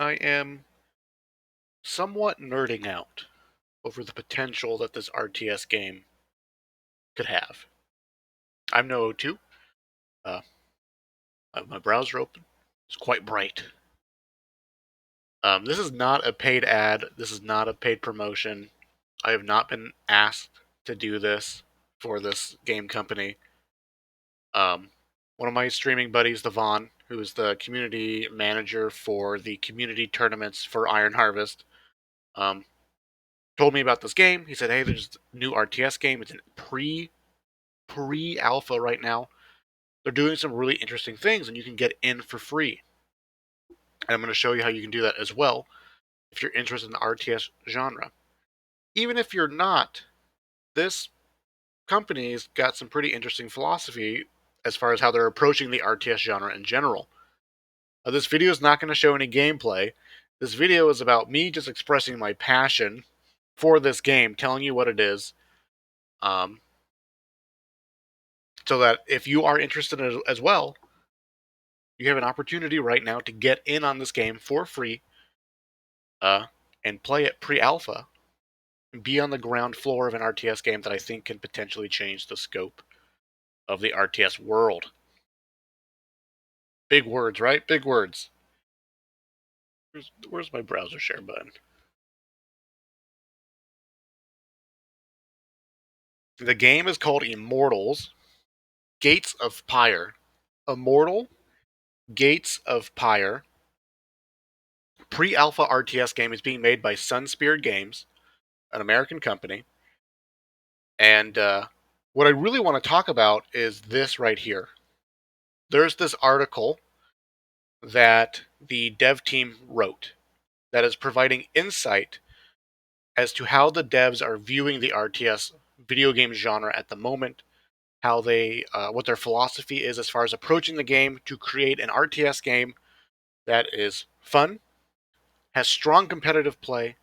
I am somewhat nerding out over the potential that this RTS game could have. I'm no O2. I have my browser open. It's quite bright. This is not a paid ad. This is not a paid promotion. I have not been asked to do this for this game company. One of my streaming buddies, Devon, who is the community manager for the community tournaments for Iron Harvest, um, told me about this game. He said, "Hey, there's a new RTS game. It's in pre-alpha right now. They're doing some really interesting things, and you can get in for free. And I'm going to show you how you can do that as well if you're interested in the RTS genre. Even if you're not, this company's got some pretty interesting philosophy as far as how they're approaching the RTS genre in general. This video is not going to show any gameplay. This video is about me just expressing my passion for this game, telling you what it is, so that if you are interested in it as well, you have an opportunity right now to get in on this game for free and play it pre-alpha and be on the ground floor of an RTS game that I think can potentially change the scope of the RTS world. Big words, right? Big words. Where's my browser share button? The game is called Immortals, Gates of Pyre. Immortal, Gates of Pyre. Pre-alpha RTS game is being made by Sunspear Games, an American company. And what I really want to talk about is this right here. There's this article that the dev team wrote that is providing insight as to how the devs are viewing the RTS video game genre at the moment, how they, what their philosophy is as far as approaching the game to create an RTS game that is fun, has strong competitive play,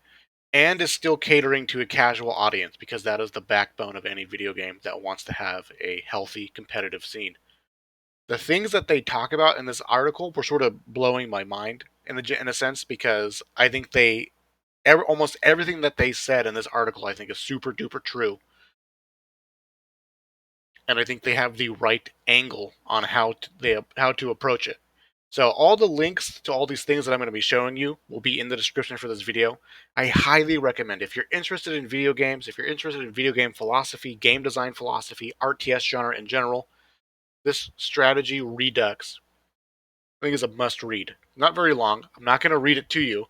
and is still catering to a casual audience, because that is the backbone of any video game that wants to have a healthy competitive scene. The things that they talk about in this article were sort of blowing my mind in a sense, because I think almost everything that they said in this article I think is super duper true, and I think they have the right angle on how to approach it. So all the links to all these things that I'm going to be showing you will be in the description for this video. I highly recommend, if you're interested in video games, if you're interested in video game philosophy, game design philosophy, RTS genre in general, this strategy redux I think is a must read. Not very long. I'm not going to read it to you.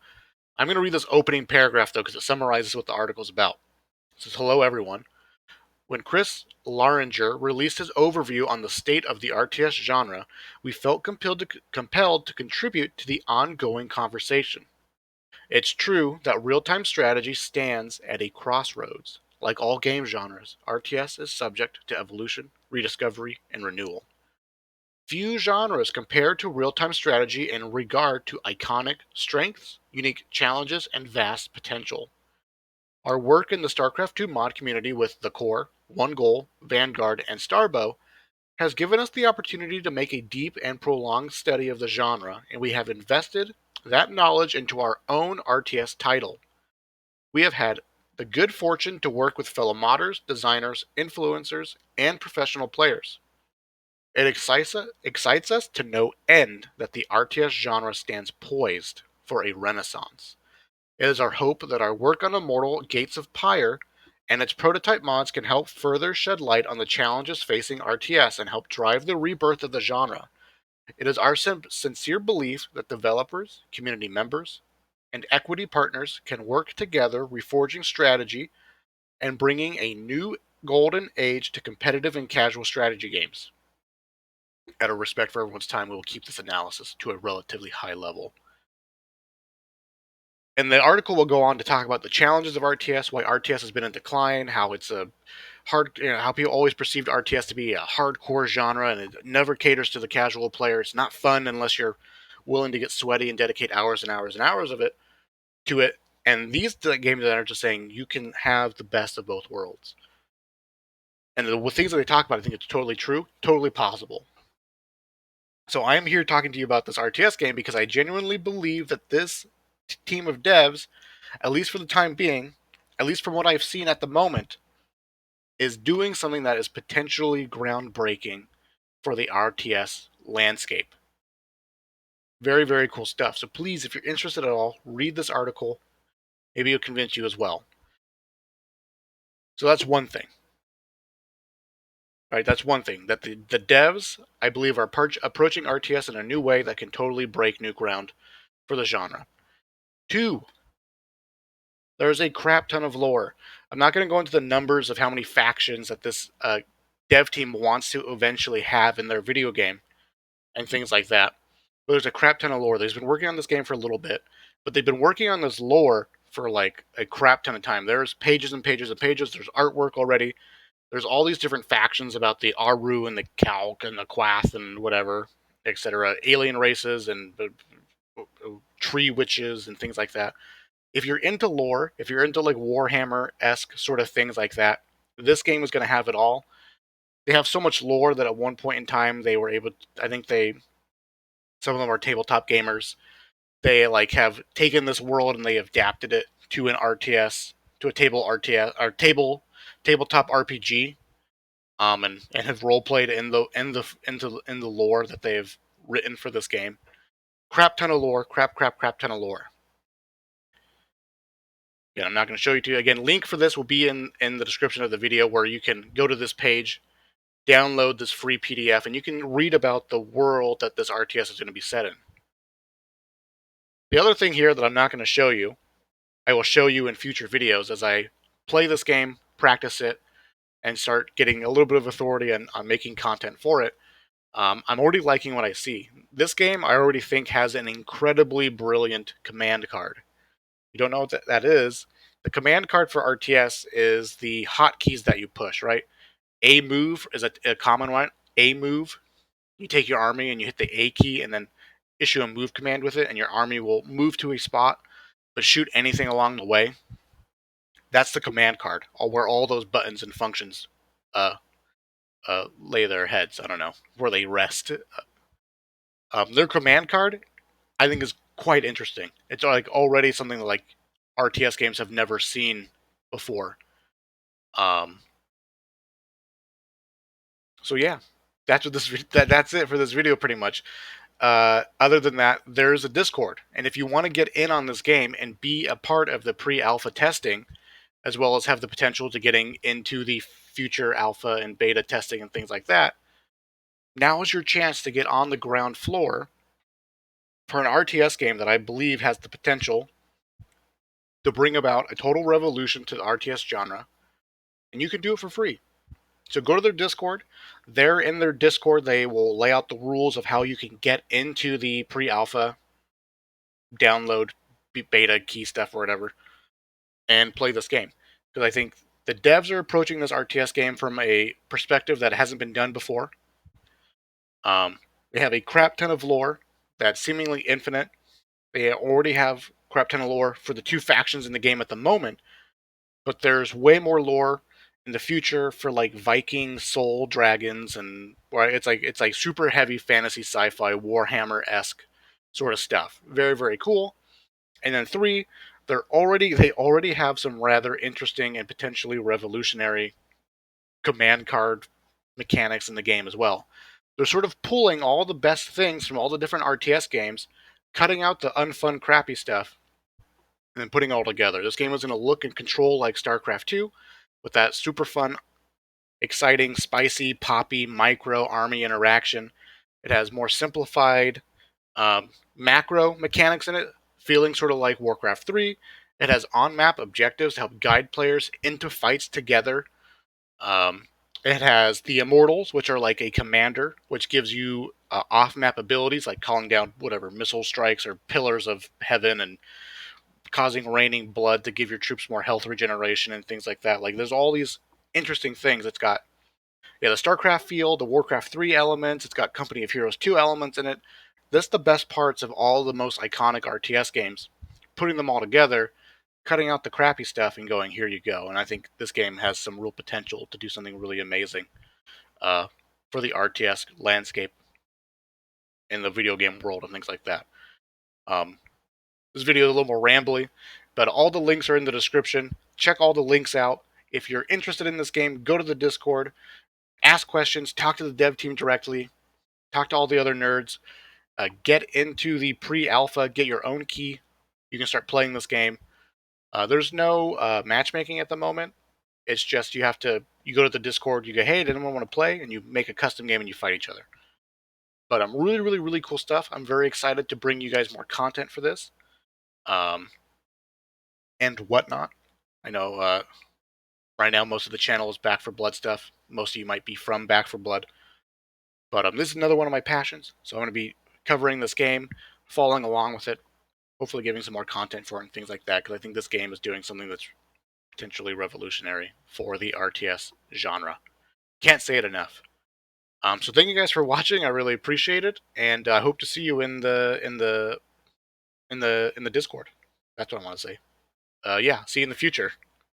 I'm going to read this opening paragraph though, because it summarizes what the article is about. It says, "Hello everyone. When Chris Larringer released his overview on the state of the RTS genre, we felt compelled to contribute to the ongoing conversation. It's true that real-time strategy stands at a crossroads. Like all game genres, RTS is subject to evolution, rediscovery, and renewal. Few genres compare to real-time strategy in regard to iconic strengths, unique challenges, and vast potential. Our work in the StarCraft II mod community with The Core, One Goal, Vanguard, and Starbow has given us the opportunity to make a deep and prolonged study of the genre, and we have invested that knowledge into our own RTS title. We have had the good fortune to work with fellow modders, designers, influencers, and professional players. It excites us to no end that the RTS genre stands poised for a renaissance. It is our hope that our work on Immortal Gates of Pyre and its prototype mods can help further shed light on the challenges facing RTS and help drive the rebirth of the genre. It is our sincere belief that developers, community members, and equity partners can work together reforging strategy and bringing a new golden age to competitive and casual strategy games. Out of respect for everyone's time, we will keep this analysis to a relatively high level." And the article will go on to talk about the challenges of RTS, why RTS has been in decline, how it's a how people always perceived RTS to be a hardcore genre, and it never caters to the casual player. It's not fun unless you're willing to get sweaty and dedicate hours and hours and hours of it to it. And these game designers are just saying you can have the best of both worlds. And the things that they talk about, I think it's totally true, totally possible. So I am here talking to you about this RTS game because I genuinely believe that this team of devs, at least for the time being, at least from what I've seen at the moment, is doing something that is potentially groundbreaking for the RTS landscape. Very, very cool stuff. So please, if you're interested at all, read this article. Maybe it'll convince you as well. So that's one thing. Right, that's one thing. That the devs, I believe, are approaching RTS in a new way that can totally break new ground for the genre. Two, there's a crap ton of lore. I'm not going to go into the numbers of how many factions that this dev team wants to eventually have in their video game and things like that. But there's a crap ton of lore. They've been working on this game for a little bit, but they've been working on this lore for like a crap ton of time. There's pages and pages and pages. There's artwork already. There's all these different factions about the Aru and the Kalk and the Quath and whatever, etc. Alien races and tree witches and things like that. If you're into lore, if you're into like Warhammer-esque sort of things like that, this game is going to have it all. They have so much lore that at one point in time they were able to, I think some of them are tabletop gamers. They like have taken this world and they have adapted it to an RTS, to a tabletop RPG, and have role played in the lore that they've written for this game. Crap ton of lore, crap ton of lore. Again, I'm not going to show you to you. Again, link for this will be in the description of the video, where you can go to this page, download this free PDF, and you can read about the world that this RTS is going to be set in. The other thing here that I'm not going to show you, I will show you in future videos as I play this game, practice it, and start getting a little bit of authority on making content for it. I'm already liking what I see. This game, I already think, has an incredibly brilliant command card. You don't know what that is. The command card for RTS is the hotkeys that you push, right? A move is a common one. A move, you take your army and you hit the A key and then issue a move command with it, and your army will move to a spot but shoot anything along the way. That's the command card, where all those buttons and functions uh, lay their heads. I don't know, where they rest. Their command card, I think, is quite interesting. It's like already something that like RTS games have never seen before. So yeah, that's what that's it for this video pretty much. Other than that, there's a Discord, and if you want to get in on this game and be a part of the pre-alpha testing, as well as have the potential to getting into the future alpha and beta testing and things like that, now is your chance to get on the ground floor for an RTS game that I believe has the potential to bring about a total revolution to the RTS genre, and you can do it for free. So go to their Discord. There in their Discord, they will lay out the rules of how you can get into the pre-alpha, download beta key stuff or whatever, and play this game. Because I think the devs are approaching this RTS game from a perspective that hasn't been done before. They have a crap ton of lore that's seemingly infinite. They already have crap ton of lore for the two factions in the game at the moment, but there's way more lore in the future for like Viking soul dragons, and right, it's like super heavy fantasy sci-fi Warhammer-esque sort of stuff. Very, very cool. And then three, they already have some rather interesting and potentially revolutionary command card mechanics in the game as well. They're sort of pulling all the best things from all the different RTS games, cutting out the unfun, crappy stuff, and then putting it all together. This game is going to look and control like StarCraft 2, with that super fun, exciting, spicy, poppy, micro army interaction. It has more simplified macro mechanics in it, feeling sort of like Warcraft 3. It has on-map objectives to help guide players into fights together. Um, it has the Immortals, which are like a commander, which gives you off-map abilities like calling down whatever missile strikes or pillars of heaven and causing raining blood to give your troops more health regeneration and things like that. Like there's all these interesting things. It's got the StarCraft feel, the Warcraft 3 elements. It's got Company of Heroes 2 elements in it. That's the best parts of all the most iconic RTS games. Putting them all together, cutting out the crappy stuff, and going, here you go. And I think this game has some real potential to do something really amazing uh, for the RTS landscape in the video game world and things like that. Um, This video is a little more rambly, but all the links are in the description. Check all the links out. If you're interested in this game, go to the Discord, ask questions, talk to the dev team directly, talk to all the other nerds, get into the pre-alpha, get your own key. You can start playing this game. There's no matchmaking at the moment. It's just you go to the Discord, you go, hey, did anyone want to play? And you make a custom game and you fight each other. But really, really, really cool stuff. I'm very excited to bring you guys more content for this. And whatnot. I know right now most of the channel is Back for Blood stuff. Most of you might be from Back for Blood. But this is another one of my passions. So I'm going to be covering this game, following along with it, hopefully giving some more content for it and things like that, because I think this game is doing something that's potentially revolutionary for the RTS genre. Can't say it enough. So thank you guys for watching. I really appreciate it, and I hope to see you in the Discord. That's what I want to say. Yeah, see you in the future.